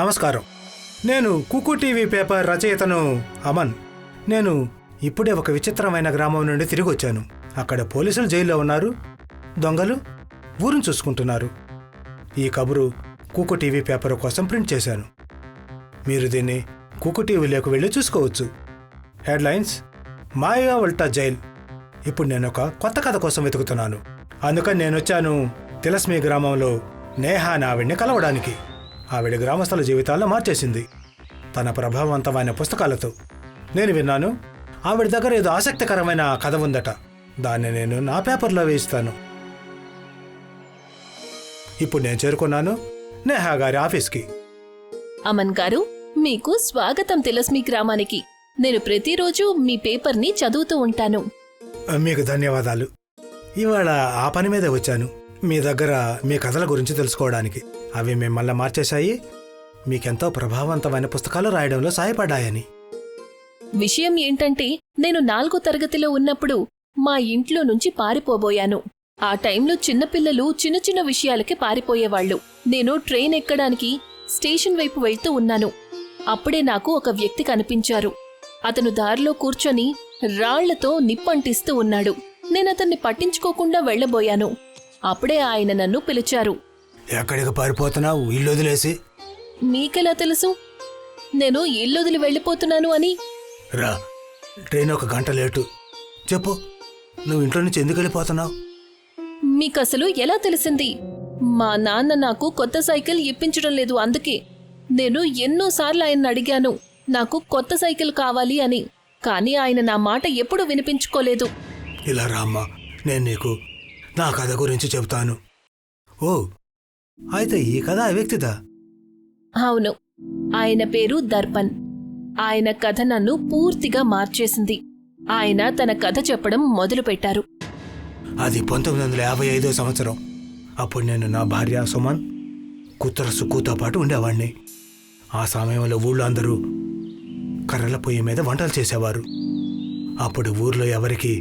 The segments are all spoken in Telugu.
నమస్కారం. నేను కుకు టీవీ పేపర్ రచయితను అమన్. నేను ఇప్పుడే ఒక విచిత్రమైన గ్రామం నుండి తిరిగి వచ్చాను. అక్కడ పోలీసులు జైల్లో ఉన్నారు, దొంగలు ఊరును చూసుకుంటున్నారు. ఈ కబురు కుకు టీవీ పేపర్ కోసం ప్రింట్ చేశాను. మీరు దీన్ని కుకు టీవీలోకి వెళ్ళి చూసుకోవచ్చు. హెడ్లైన్స్: మాయా ఉల్టా జైల్. ఇప్పుడు నేను ఒక కొత్త కథ కోసం వెతుకుతున్నాను. అందుకని నేను వచ్చాను తిలస్మి గ్రామంలో నేహా అనే ఆవిడ్ని కలవడానికి. ఆవిడ గ్రామస్తుల జీవితాల్లో మార్చేసింది తన ప్రభావవంతమైన పుస్తకాలతో. నేను విన్నాను ఆవిడ దగ్గర ఏదో ఆసక్తికరమైన కథ ఉందట. దాన్ని నేను నా పేపర్లో వేయిస్తాను. ఇప్పుడు నేను చేరుకున్నాను నేహా గారి ఆఫీస్కి. అమన్ గారు, మీకు స్వాగతం తిలస్మి గ్రామానికి. నేను ప్రతిరోజు మీ పేపర్ని చదువుతూ ఉంటాను. మీకు ధన్యవాదాలు. ఇవాళ ఆ పని మీదే వచ్చాను, మీ దగ్గర మీ కథల గురించి తెలుసుకోవడానికి. అవి మిమ్మల్ని మార్చేశాయి, మీకెంతో ప్రభావవంతమైన పుస్తకాలు రాయడంలో సహాయపడ్డాయని. విషయం ఏంటంటే, నేను 4వ తరగతిలో ఉన్నప్పుడు మా ఇంట్లో నుంచి పారిపోబోయాను. ఆ టైంలో చిన్నపిల్లలు చిన్న చిన్న విషయాలకి పారిపోయేవాళ్లు. నేను ట్రైన్ ఎక్కడానికి స్టేషన్ వైపు వెళ్తూ ఉన్నాను. అప్పుడే నాకు ఒక వ్యక్తి కనిపించారు. అతను దారిలో కూర్చొని రాళ్లతో నిప్పంటిస్తూ ఉన్నాడు. నేనతన్ని పట్టించుకోకుండా వెళ్లబోయాను. అప్పుడే ఆయన నన్ను పిలిచారు. ఎక్కడికి పారిపోతున్నావు, ఇల్లు వదిలేసి? మీకెలా తెలుసు నేను ఇల్లొదిలి వెళ్ళిపోతున్నాను అని? రా, ట్రైన్ 1 గంట లేటు. చెప్పు, నువ్వు ఇంట్లో నుంచి ఎందుకు వెళ్ళిపోతున్నావు? మీకసలు ఎలా తెలిసింది? మా నాన్న నాకు కొత్త సైకిల్ ఇప్పించడం లేదు, అందుకే. నేను ఎన్నోసార్లు ఆయన్ని అడిగాను నాకు కొత్త సైకిల్ కావాలి అని, కానీ ఆయన నా మాట ఎప్పుడూ వినిపించుకోలేదు. ఇలా రామ్మా, నేను నీకు నా కథ గురించి చెబుతాను. ఓ, అయితే ఈ కథ ఆ వ్యక్తిదా? అవును, ఆయన పేరు దర్పణ్. ఆయన కథ నన్ను పూర్తిగా మార్చేసింది. ఆయన తన కథ చెప్పడం మొదలుపెట్టారు. అది 1955 సంవత్సరం. అప్పుడు నేను నా భార్య సుమన్, కూతురు సుక్కుతో పాటు ఉండేవాణ్ణి. ఆ సమయంలో ఊళ్ళో అందరూ కర్రల పొయ్యి మీద వంటలు చేసేవారు. అప్పుడు ఊర్లో ఎవరికి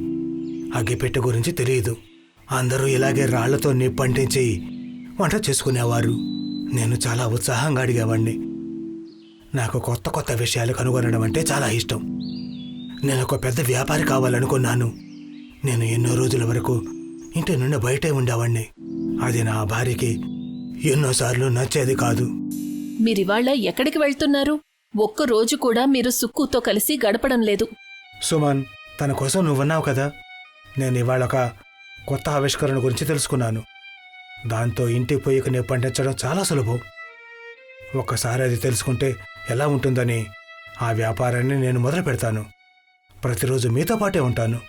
అగ్గిపెట్టె గురించి తెలియదు. అందరూ ఇలాగే రాళ్లతో నిప్పంటించి వంట చేసుకునేవారు. నేను చాలా ఉత్సాహంగా అడిగేవాణ్ణి. నాకు కొత్త కొత్త విషయాలు కనుగొనడం అంటే చాలా ఇష్టం. నేను ఒక పెద్ద వ్యాపారి కావాలనుకున్నాను. నేను ఎన్నో రోజుల వరకు ఇంటి నుండి బయటే ఉండేవాణ్ణి. అది నా భార్యకి ఎన్నోసార్లు నచ్చేది కాదు. మీరివాళ ఎక్కడికి వెళ్తున్నారు? ఒక్కరోజు కూడా మీరు సుక్కుతో కలిసి గడపడం లేదు. సుమన్, తన కోసం నువ్వున్నావు కదా. నేను ఇవాళ ఒక కొత్త ఆవిష్కరణ గురించి తెలుసుకున్నాను. దాంతో ఇంటి పొయ్యికి నిప్పంటించడం చాలా సులభం. ఒక్కసారి అది తెలుసుకుంటే ఎలా ఉంటుందని ఆ వ్యాపారాన్ని నేను మొదలు పెడతాను. ప్రతిరోజు మీతో పాటే ఉంటాను.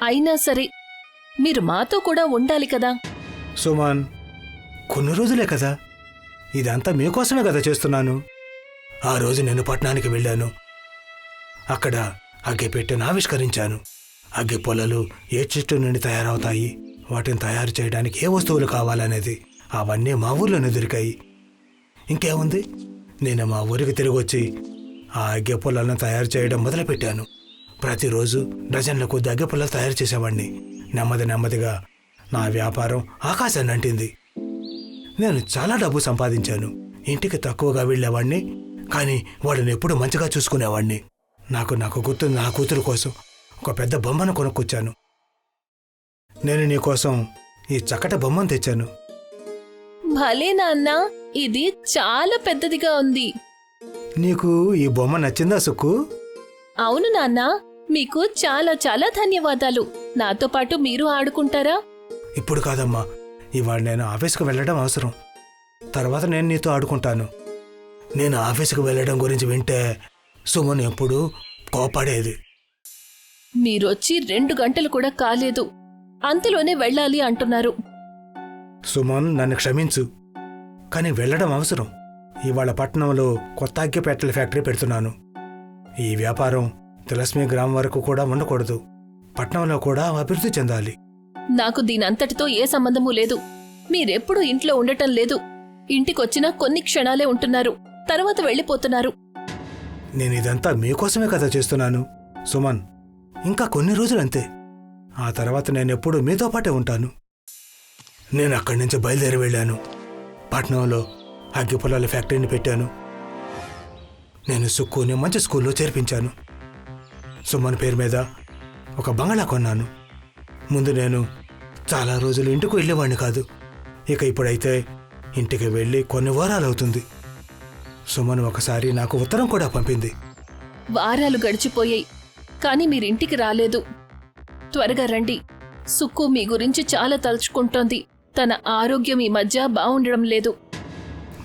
అయినా సరే, మీరు మాతో కూడా ఉండాలి కదా. సుమన్, కొన్ని రోజులే కదా. ఇదంతా మీకోసమే కదా చేస్తున్నాను. ఆ రోజు నేను పట్టణానికి వెళ్ళాను. అక్కడ అగ్గిపెట్టెను ఆవిష్కరించాను. అగ్గి పొలలు ఏ చెట్టు నుండి తయారవుతాయి, వాటిని తయారు చేయడానికి ఏ వస్తువులు కావాలనేది అవన్నీ మా ఊర్లోనే దొరికాయి. ఇంకేముంది, నేను మా ఊరికి తిరిగి వచ్చి ఆ అగ్గి పొలాలను తయారు చేయడం మొదలుపెట్టాను. ప్రతిరోజు డజన్ల కొద్ది అగ్గి పొలాలు తయారు చేసేవాడిని. నెమ్మదిగా నా వ్యాపారం ఆకాశాన్ని అంటింది. నేను చాలా డబ్బు సంపాదించాను. ఇంటికి తక్కువగా వెళ్ళేవాడిని, కానీ వాళ్ళని ఎప్పుడూ మంచిగా చూసుకునేవాడిని. నాకు గుర్తుంది, నా కూతురు కోసం ఒక పెద్ద బొమ్మను కొనుక్కొచ్చాను. నేను నీకోసం ఈ చక్కటి బొమ్మను తెచ్చాను. భలే నాన్నా, ఇది చాలా పెద్దదిగా ఉంది. నీకు ఈ బొమ్మ నచ్చిందా సుక్కు? అవును నాన్నా, మీకు చాలా చాలా ధన్యవాదాలు. నాతో పాటు మీరు ఆడుకుంటారా? ఇప్పుడు కాదమ్మా, ఇవాళ నేను ఆఫీస్కి వెళ్ళడం అవసరం. తర్వాత నేను నీతో ఆడుకుంటాను. నేను ఆఫీస్కి వెళ్ళడం గురించి వింటే సుమన్ ఎప్పుడూ కోపడేది. మీరొచ్చి 2 గంటలు కూడా కాలేదు, అంతలోనే వెళ్ళాలి అంటున్నారు. సుమన్, నన్ను క్షమించు, కానీ వెళ్ళడం అవసరం. ఇవాళ పట్టణంలో కొత్త అగ్గిపెట్టెల ఫ్యాక్టరీ పెడుతున్నాను. ఈ వ్యాపారం తిలస్మి గ్రామం వరకు కూడా ఉండకూడదు, పట్టణంలో కూడా అభివృద్ధి చెందాలి. నాకు దీనంతటితో ఏ సంబంధమూ లేదు. మీరెప్పుడూ ఇంట్లో ఉండటం లేదు. ఇంటికొచ్చినా కొన్ని క్షణాలే ఉంటున్నారు, తర్వాత వెళ్ళిపోతున్నారు. నేను ఇదంతా మీకోసమే కదా చేస్తున్నాను సుమన్. ఇంకా కొన్ని రోజులంతే. ఆ తర్వాత నేనెప్పుడూ మీతో పాటే ఉంటాను. నేను అక్కడి నుంచి బయలుదేరి వెళ్ళాను. పట్నంలో అగ్గిపొలాల ఫ్యాక్టరీని పెట్టాను. నేను సుక్కుని మంచి స్కూల్లో చేర్పించాను. సుమన్ పేరు మీద ఒక బంగళా కొన్నాను. ముందు నేను చాలా రోజులు ఇంటికి వెళ్ళేవాడిని కాదు. ఇక ఇప్పుడైతే ఇంటికి వెళ్ళి కొన్ని వారాలు అవుతుంది. సుమన్ ఒకసారి నాకు ఉత్తరం కూడా పంపింది. వారాలు గడిచిపోయాయి, కానీ మీరింటికి రాలేదు. త్వరగా రండి. సుక్కు మీ గురించి చాలా తలుచుకుంటోంది. తన ఆరోగ్యం ఈ మధ్య బాగుండడం లేదు.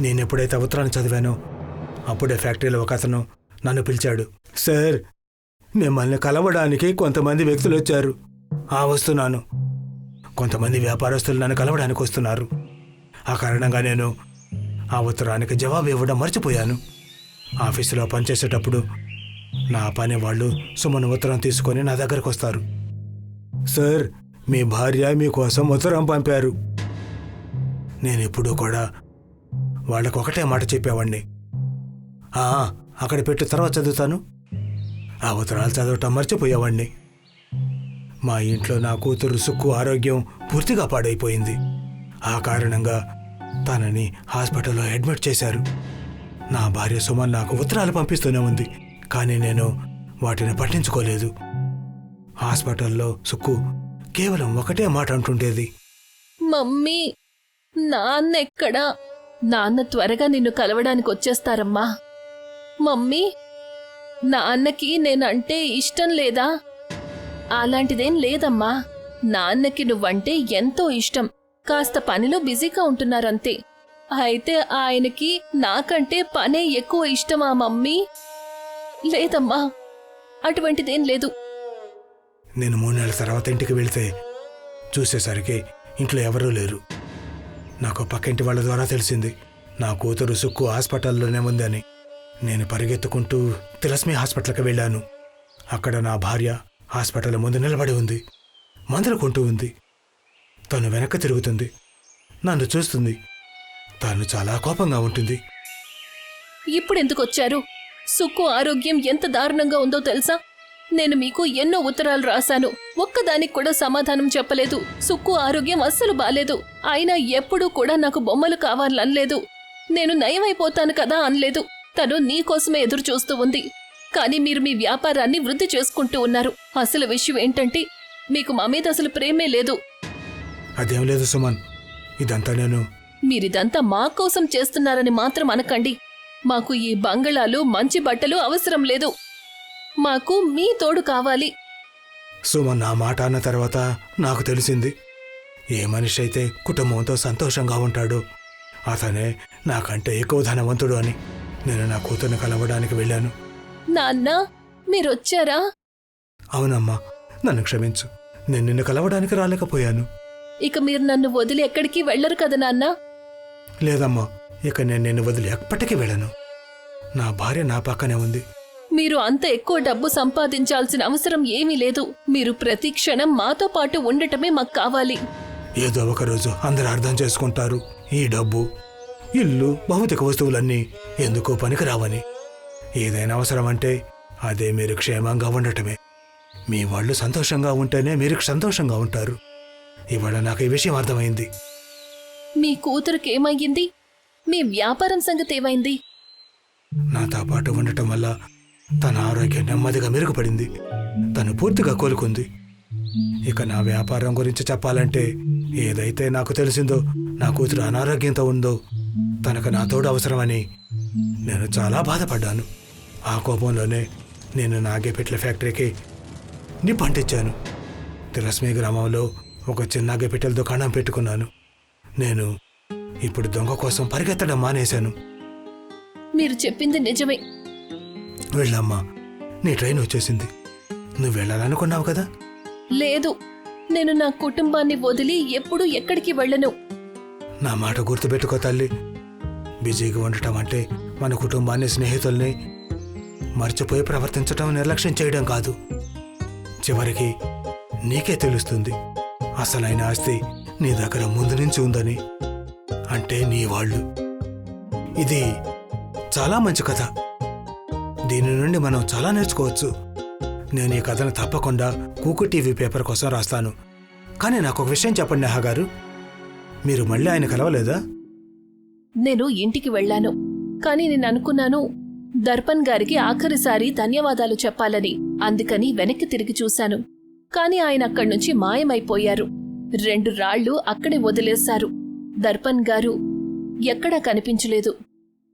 నేనెప్పుడైతే ఉత్తరాన్ని చదివానో అప్పుడే ఫ్యాక్టరీలో ఒక అతను నన్ను పిలిచాడు. సార్, మిమ్మల్ని కలవడానికి కొంతమంది వ్యక్తులు వచ్చారు. వస్తున్నాను. కొంతమంది వ్యాపారస్తులు నన్ను కలవడానికి వస్తున్నారు. ఆ కారణంగా నేను ఆ ఉత్తరానికి జవాబు ఇవ్వడం మర్చిపోయాను. ఆఫీసులో పనిచేసేటప్పుడు నా పని వాళ్ళు సుమన్ ఉత్తరం తీసుకొని నా దగ్గరకు వస్తారు. సార్, మీ భార్య మీకోసం ఉత్తరం పంపారు. నేను ఎప్పుడూ కూడా వాళ్ళకు ఒకటే మాట చెప్పేవాడిని, అక్కడ పెట్టి తర్వాత చదువుతాను. ఆ ఉత్తరాలు చదవటం మర్చిపోయేవాడిని. మా ఇంట్లో నా కూతురు సుక్కు ఆరోగ్యం పూర్తిగా పాడైపోయింది. ఆ కారణంగా తనని హాస్పిటల్లో అడ్మిట్ చేశారు. నా భార్య సుమన్ నాకు ఉత్తరాలు పంపిస్తూనే ఉంది, కానీ నేను వాటిని పట్టించుకోలేదు. హాస్పిటల్లో సుక్కు కేవలం ఒకటే మాట అంటుండేది, మమ్మీ, నాన్న ఎక్కడా? నాన్న త్వరగా నిన్ను కలవడానికి వచ్చేస్తారమ్మా. మమ్మీ, నాన్నకి నేనంటే ఇష్టం లేదా? అలాంటిదేం లేదమ్మా. నాన్నకి నువ్వంటే ఎంతో ఇష్టం. కాస్త పనిలో బిజీగా ఉంటున్నారంతే. అయితే ఆయనకి నాకంటే పనే ఎక్కువ ఇష్టమా మమ్మీ? లేదమ్మా, అటువంటిదేం లేదు. నేను 3 నెలల తర్వాత ఇంటికి వెళ్తే చూసేసరికి ఇంట్లో ఎవరూ లేరు. నాకు పక్కింటి వాళ్ళ ద్వారా తెలిసింది నా కూతురు సుక్కు హాస్పిటల్లోనే ఉందని. నేను పరిగెత్తుకుంటూ తిలస్మి హాస్పిటల్కి వెళ్ళాను. అక్కడ నా భార్య హాస్పిటల్ ముందు నిలబడి ఉంది. మందులు కొంటూ ఉంది. తను వెనక్కి తిరుగుతుంది, నన్ను చూస్తుంది. తాను చాలా కోపంగా ఉంటుంది. ఇప్పుడెందుకొచ్చారు? సుక్కు ఆరోగ్యం ఎంత దారుణంగా ఉందో తెలుసా? నేను మీకు ఎన్నో ఉత్తరాలు రాశాను. ఒక్కదానికి కూడా సమాధానం చెప్పలేదు. సుక్కు ఆరోగ్యం అస్సలు బాలేదు. అయినా ఎప్పుడూ కూడా నాకు బొమ్మలు కావాలనలేదు. నేను నయమైపోతాను కదా అనలేదు. తను నీకోసమే ఎదురు చూస్తూ ఉంది. కానీ మీరు మీ వ్యాపారాన్ని వృద్ధి చేసుకుంటూ ఉన్నారు. అసలు విషయం ఏంటంటే మీకు మా మీద అసలు ప్రేమే లేదు. అదేం లేదు సుమన్, ఇదంతా మీరిదంతా మా కోసం చేస్తున్నారని మాత్రం అనకండి. మాకు ఈ బంగళాలు, మంచి బట్టలు అవసరం లేదు. మాకు మీ తోడు కావాలి. సుమన్ నా మాట అన్న తర్వాత నాకు తెలిసింది, ఏ మనిషి అయితే కుటుంబంతో సంతోషంగా ఉంటాడో అతనే నాకంటే ఎక్కువ ధనవంతుడు అని. నేను నా కూతుర్ని కలవడానికి వెళ్ళాను. నాన్న, మీరొచ్చారా? అవునమ్మా, నన్ను క్షమించు. నేను నిన్ను కలవడానికి రాలేకపోయాను. ఇక మీరు నన్ను వదిలి ఎక్కడికి వెళ్లరు కదా నాన్న? లేదమ్మా, ఇక నేను నిన్ను వదిలి ఎప్పటికీ వెళ్ళను. నా భార్య నా పక్కనే ఉంది. మీరు అంత ఎక్కువ డబ్బు సంపాదించాల్సిన అవసరం ఏమీ లేదు. మీరు ప్రతి క్షణం మాతో పాటు ఉండటమే మాకు కావాలి. ఏదో ఒక రోజు అందరూ అర్థం చేసుకుంటారు, ఈ డబ్బు, ఇల్లు, భౌతిక వస్తువులన్నీ ఎందుకో పనికి రావని. ఏదైనా అవసరం అంటే అదే మీరు క్షేమంగా ఉండటమే. మీ వాళ్ళు సంతోషంగా ఉంటేనే మీరు సంతోషంగా ఉంటారు. ఇవాళ నాకు ఈ విషయం అర్థమైంది. మీ కూతురుకి ఏమయ్యింది? మీ వ్యాపారం సంగతి ఏమైంది? నాతో పాటు ఉండటం వల్ల తన ఆరోగ్యం నెమ్మదిగా మెరుగుపడింది. తను పూర్తిగా కోలుకుంది. ఇక నా వ్యాపారం గురించి చెప్పాలంటే, ఏదైతే నాకు తెలిసిందో నా కూతురు అనారోగ్యంతో ఉందో తనకు నా తోడు అవసరమని నేను చాలా బాధపడ్డాను. ఆ కోపంలోనే నేను నాగేపెట్ల ఫ్యాక్టరీకి నిప్పంటించాను. తిలస్మి గ్రామంలో ఒక చిన్న నాగేపెట్టెల దుకాణం పెట్టుకున్నాను. నేను ఇప్పుడు దొంగ కోసం పరిగెత్తడం మానేశాను. మీరు చెప్పింది నిజమే. వెళ్ళమ్మా, నీ ట్రైన్ వచ్చేసింది. నువ్వు వెళ్ళాలనుకున్నావు కదా? లేదు, నేను నా కుటుంబాన్ని వదిలి ఎప్పుడూ ఎక్కడికి వెళ్ళను. నా మాట గుర్తుపెట్టుకో తల్లి. బిజీగా ఉండటం అంటే మన కుటుంబాన్ని, స్నేహితుల్ని మర్చిపోయి ప్రవర్తించటం, నిర్లక్ష్యం చేయడం కాదు. చివరికి నీకే తెలుస్తుంది అసలైన ఆస్తి నీ దగ్గర ముందు నుంచి ఉందని. అంటే నీ వాళ్ళు. ఇది చాలా మంచి కథ. దీని నుండి మనం చాలా నేర్చుకోవచ్చు. నేను ఈ కథను తప్పకుండా కూకు టీవీ పేపర్ కోసం రాస్తాను. కానీ నాకు ఒక విషయం చెప్పండి నేహా గారు, మీరు మళ్ళీ ఆయన కలవలేదా? నేను ఇంటికి వెళ్ళాను, కానీ నేను అనుకున్నాను దర్పణ్ గారికి ఆఖరిసారి ధన్యవాదాలు చెప్పాలని, అందుకని వెనక్కి తిరిగి చూశాను. కాని ఆయన అక్కడ్నుంచి మాయమైపోయారు. 2 రాళ్లు అక్కడే వదిలేశారు. దర్పణ్ గారు ఎక్కడా కనిపించలేదు.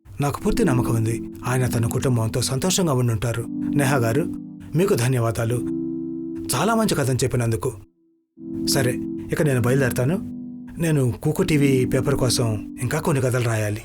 నాకు పూర్తి నమ్మకం ఉంది ఆయన తన కుటుంబంతో సంతోషంగా ఉండుంటారు. నేహా గారు, మీకు ధన్యవాదాలు. చాలా మంచి కథను చెప్పినందుకు. సరే, ఇక నేను బయలుదేరతాను. నేను కుకు టీవీ పేపర్ కోసం ఇంకా కొన్ని కథలు రాయాలి.